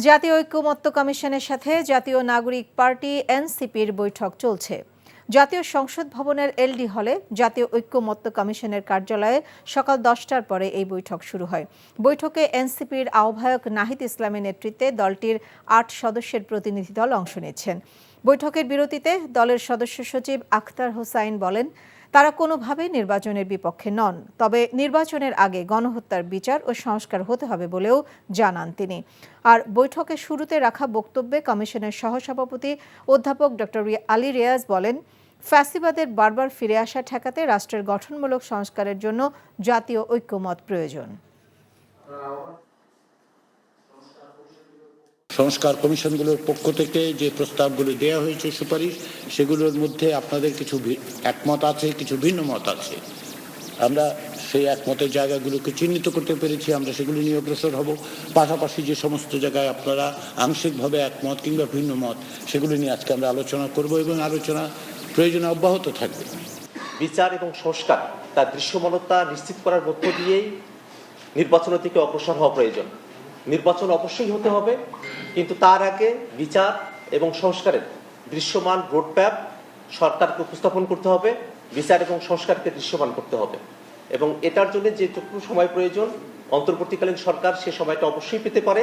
জাতীয় ঐক্যমত্য কমিশনের সাথে জাতীয় নাগরিক পার্টি এনসিপির বৈঠক চলছে। জাতীয় সংসদ ভবনের এলডি হলে জাতীয় ঐক্যমত্য কমিশনের কার্যালয়ে সকাল 10টার পরে এই বৈঠক শুরু হয়। বৈঠকে এনসিপির আহ্বায়ক নাহিদ ইসলামের নেতৃত্বে দলটির 8 সদস্যের প্রতিনিধি দল অংশ নিচ্ছেন। বৈঠকের বিরতিতে দলের সদস্য সচিব আখতার হোসাইন বলেন, তারা কোনোভাবেই নির্বাচনের বিপক্ষে নন, তবে নির্বাচনের আগে গণহত্যার বিচার ও সংস্কার হতে হবে বলেও জানান তিনি। আর বৈঠকে শুরুতে রাখা বক্তব্যে কমিশনের সহসভাপতি অধ্যাপক ডক্টর আলী রিয়াজ বলেন, ফ্যাসিবাদের বারবার ফিরে আসা ঠেকাতে রাষ্ট্রের গঠনমূলক সংস্কারের জন্য জাতীয় ঐক্যমত প্রয়োজন। সংস্কার কমিশনগুলোর পক্ষ থেকে যে প্রস্তাবগুলো দেওয়া হয়েছে সুপারিশ, সেগুলোর মধ্যে আপনাদের কিছু একমত আছে, কিছু ভিন্ন মত আছে। আমরা সেই একমতের জায়গাগুলোকে চিহ্নিত করতে পেরেছি, আমরা সেগুলো নিয়ে অগ্রসর হব। পাশাপাশি যে সমস্ত জায়গায় আপনারা আংশিকভাবে একমত কিংবা ভিন্ন মত, সেগুলো নিয়ে আজকে আমরা আলোচনা করব এবং আলোচনা প্রয়োজনে অব্যাহত থাকবে। বিচার এবং সংস্কার তার দৃশ্যমানতা নিশ্চিত করার মধ্য দিয়েই নির্বাচনের দিকে অগ্রসর হওয়া প্রয়োজন। নির্বাচন অবশ্যই হতে হবে, কিন্তু তার আগে বিচার এবং সংস্কারের দৃশ্যমান রোডম্যাপ সরকারকে উপস্থাপন করতে হবে, বিচার এবং সংস্কারকে দৃশ্যমান করতে হবে। এবং এটার জন্য যেটুকু সময় প্রয়োজন অন্তর্বর্তীকালীন সরকার সে সময়টা অবশ্যই পেতে পারে।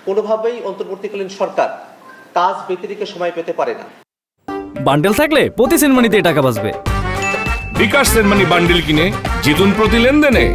কোনোভাবেই অন্তর্বর্তীকালীন সরকার কাজ ব্যতিরেকে সময় পেতে পারে না। বান্ডেল থাকলে প্রতি সেনমানিতে টাকা বাঁচবে। বিকাশ সেনমানি বান্ডেল কিনে জিতুন প্রতি লেনদেনে।